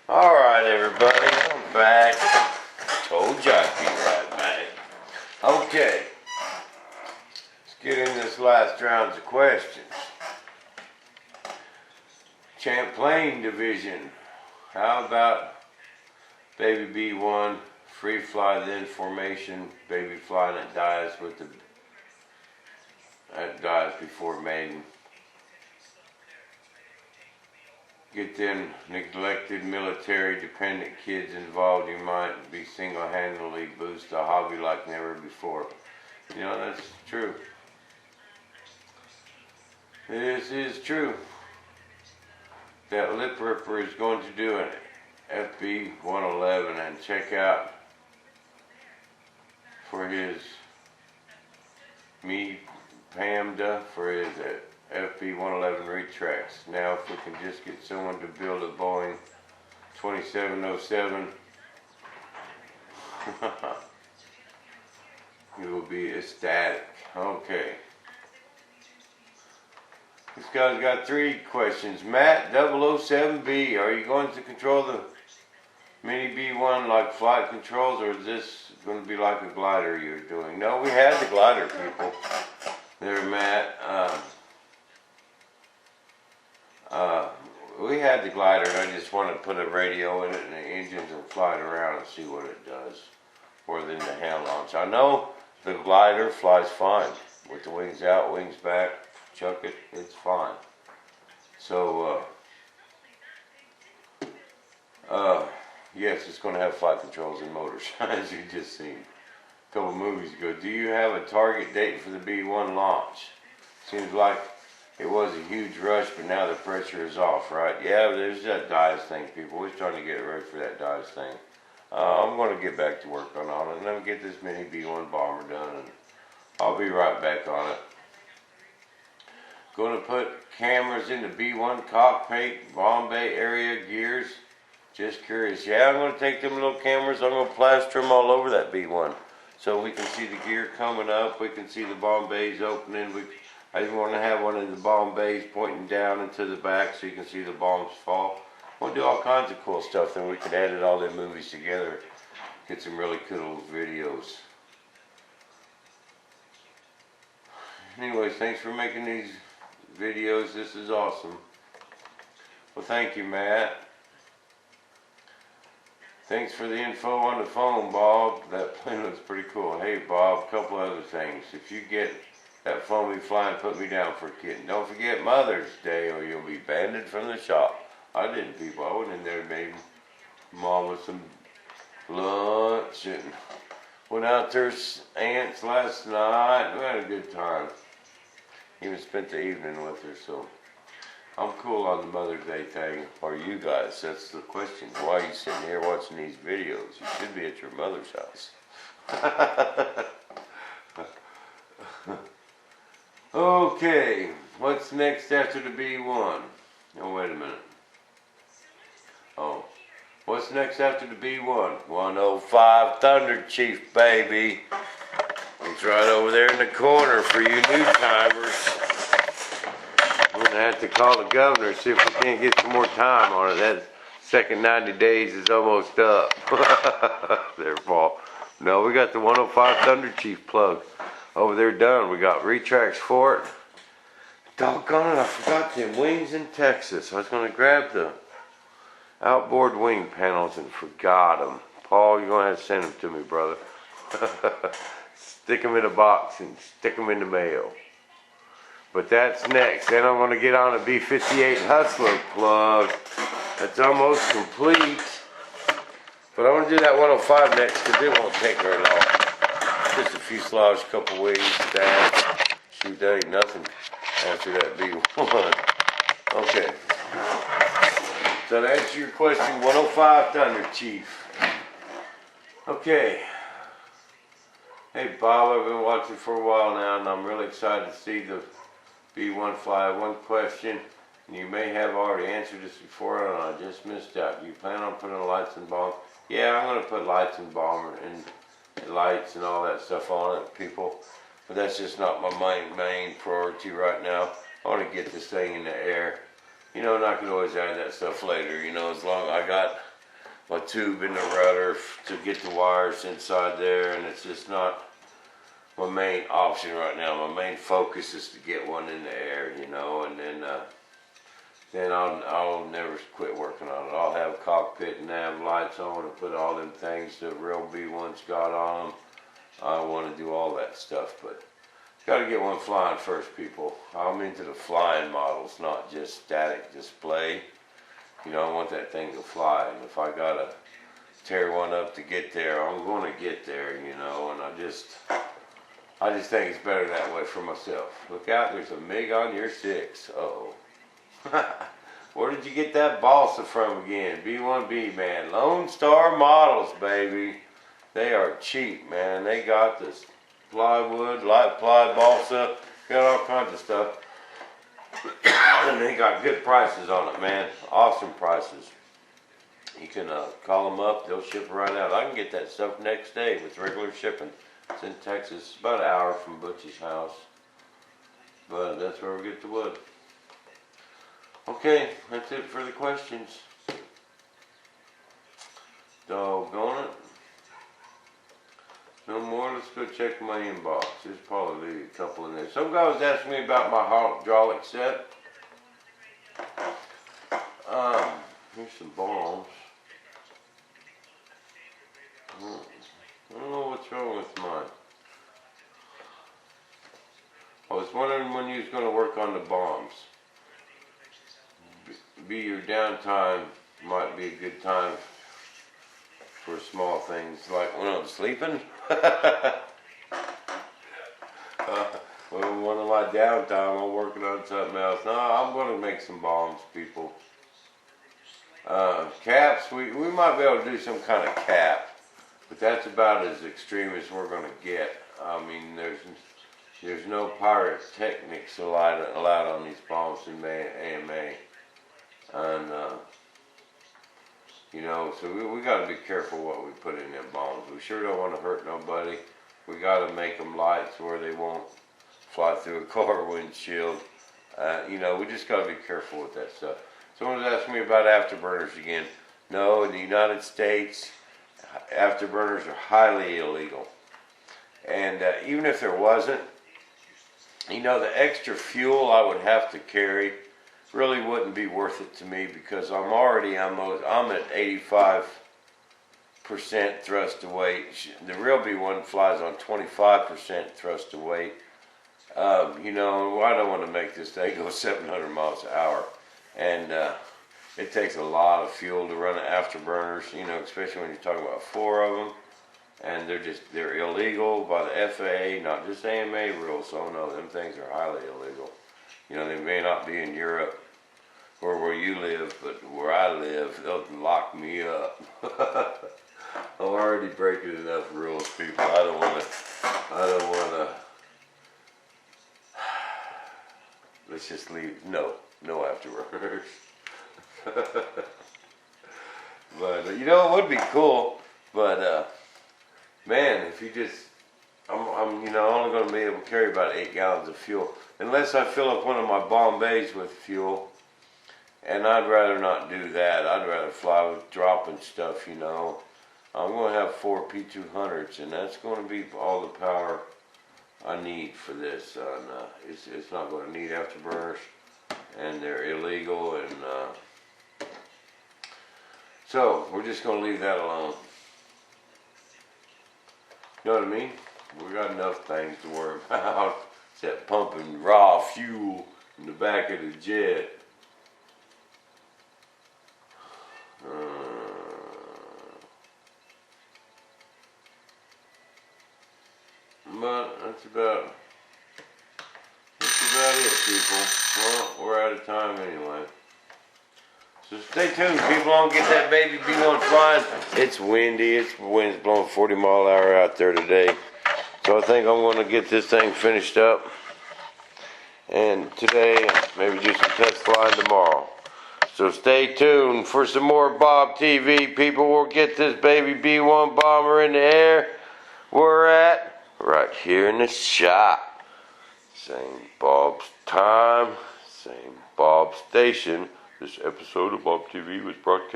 Alright everybody, I'm back. Told you I'd be right back. Okay. Let's get in this last round of questions. Champlain division. How about baby B-1, free fly then formation, baby fly that dies before mating. Get them neglected military dependent kids involved, you might be single-handedly boost a hobby like never before. You know, that's true. This is true. That lip ripper is going to do an FB-111 and check out for his Pamda for his FB-111 retracts. Now if we can just get someone to build a Boeing 2707, you will be ecstatic. Okay. This guy's got 3 questions. Matt 007B, are you going to control the Mini B-1 like flight controls, or is this going to be like a glider you're doing? No, we had the glider, people. There, Matt. We had the glider, and I just wanted to put a radio in it and the engines and fly it around and see what it does, more than the hand launch. I know the glider flies fine with the wings out, wings back, chuck it, it's fine. So, yes, it's going to have flight controls and motors, as you just seen a couple movies ago. Do you have a target date for the B-1 launch? Seems like it was a huge rush, but now the pressure is off, right? Yeah, there's that dies thing, people. We're trying to get ready for that dies thing. I'm going to get back to work on it, and then get this mini B-1 bomber done, and I'll be right back on it. Going to put cameras in the B-1 cockpit, bomb bay area gears. Just curious. Yeah, I'm going to take them little cameras. I'm going to plaster them all over that B-1, so we can see the gear coming up. We can see the bomb bays opening. I just want to have one of the bomb bays pointing down into the back so you can see the bombs fall. We'll do all kinds of cool stuff. Then we can edit all the movies together. Get some really cool videos. Anyways, thanks for making these videos. This is awesome. Well, thank you, Matt. Thanks for the info on the phone, Bob. That plane looks pretty cool. Hey, Bob, a couple other things. If you get that foamie flying, put me down for a kitten. Don't forget Mother's Day or you'll be banned from the shop. I didn't, people. I went in there and made Mom with some lunch and went out there aunts last night. We had a good time. Even spent the evening with her, so I'm cool on the Mother's Day thing. Or you guys? That's the question. Why are you sitting here watching these videos? You should be at your mother's house. Okay, what's next after the B-1? Oh, wait a minute. Oh, what's next after the B-1? 105 Thunder Chief, baby. It's right over there in the corner for you new timers. We're going to have to call the governor and see if we can't get some more time on it. That second 90 days is almost up. Their fault. No, we got the 105 Thunder Chief plug over there done. We got retracts for it. Doggone it, I forgot them wings in Texas. I was going to grab the outboard wing panels and forgot them. Paul, you're going to have to send them to me, brother. Stick them in a box and stick them in the mail. But that's next. Then I'm going to get on a B-58 Hustler plug. That's almost complete. But I want to do that 105 next because it won't take very long. Just a fuselage, couple wings, stabs. Shoot, that ain't nothing after that B-1. Okay. So to answer your question, 105 Thunder Chief. Okay. Hey Bob, I've been watching for a while now, and I'm really excited to see the B-1 fly. One question, and you may have already answered this before, and I just missed out. You plan on putting lights and bomb? Yeah, I'm going to put lights and bomber and lights and all that stuff on it, people. But that's just not my main priority right now. I want to get this thing in the air. You know, and I can always add that stuff later. You know, as long as I got my tube in the rudder to get the wires inside there, and it's just not my main option right now. My main focus is to get one in the air, you know, and then I'll never quit working on it. I'll have cockpit and nav lights on and put all them things the real B-1's got on them. I want to do all that stuff, but got to get one flying first, people. I'm into the flying models, not just static display. You know, I want that thing to fly, and if I gotta tear one up to get there, I'm going to get there, you know, and I just think it's better that way for myself. Look out, there's a MiG on your 6. Uh-oh. Where did you get that balsa from again? B-1B, man. Lone Star Models, baby. They are cheap, man. They got this plywood, light ply balsa, got all kinds of stuff. And they got good prices on it, man. Awesome prices. You can call them up, they'll ship it right out. I can get that stuff next day with regular shipping. It's in Texas. It's about an hour from Butch's house. But that's where we get the wood. Okay, that's it for the questions. Doggone it. No more. Let's go check my inbox. There's probably a couple in there. Some guy was asking me about my hydraulic set. Here's some bombs. I don't know what's wrong with mine. I was wondering when you was going to work on the bombs. Be your downtime might be a good time for small things like when I'm sleeping. When one of my downtime I'm working on something else. No, I'm going to make some bombs, people. Caps, we might be able to do some kind of cap, but that's about as extreme as we're going to get. I mean, there's no pyrotechnics allowed on these bombs in AMA. And, you know, so we got to be careful what we put in them bombs. We sure don't want to hurt nobody. We got to make them light so where they won't fly through a car windshield. You know, we just got to be careful with that stuff. Someone was asking me about afterburners again. No, in the United States, afterburners are highly illegal. And even if there wasn't, you know, the extra fuel I would have to carry really wouldn't be worth it to me because I'm at 85% thrust to weight. The real B-1 flies on 25% thrust to weight. You know, I don't want to make this thing go 700 miles an hour. And it takes a lot of fuel to run afterburners, you know, especially when you're talking about 4 of them. And they're illegal by the FAA, not just AMA rules. So no, them things are highly illegal. You know, they may not be in Europe or where you live, but where I live, they'll lock me up. I'm already breaking enough rules, people. I don't want to. Let's just leave. No afterburners. But you know, it would be cool. But man, if you just, I'm you know only going to be able to carry about 8 gallons of fuel unless I fill up one of my Bombays with fuel. And I'd rather not do that. I'd rather fly with dropping stuff, you know. I'm going to have 4 P200s, and that's going to be all the power I need for this. And it's not going to need afterburners, and they're illegal. And so we're just going to leave that alone. You know what I mean? We got enough things to worry about except pumping raw fuel in the back of the jet. But that's about it, people. Well, we're out of time anyway. So stay tuned, people. I'm gonna get that baby B-1 flying. It's windy. Wind's blowing 40 mile an hour out there today. So I think I'm gonna get this thing finished up. And today, maybe do some test flying tomorrow. So stay tuned for some more Bob TV, people. We'll get this baby B-1 bomber in the air. We're at right here in the shop. Same Bob's time, same Bob station. This episode of Bob TV was broadcast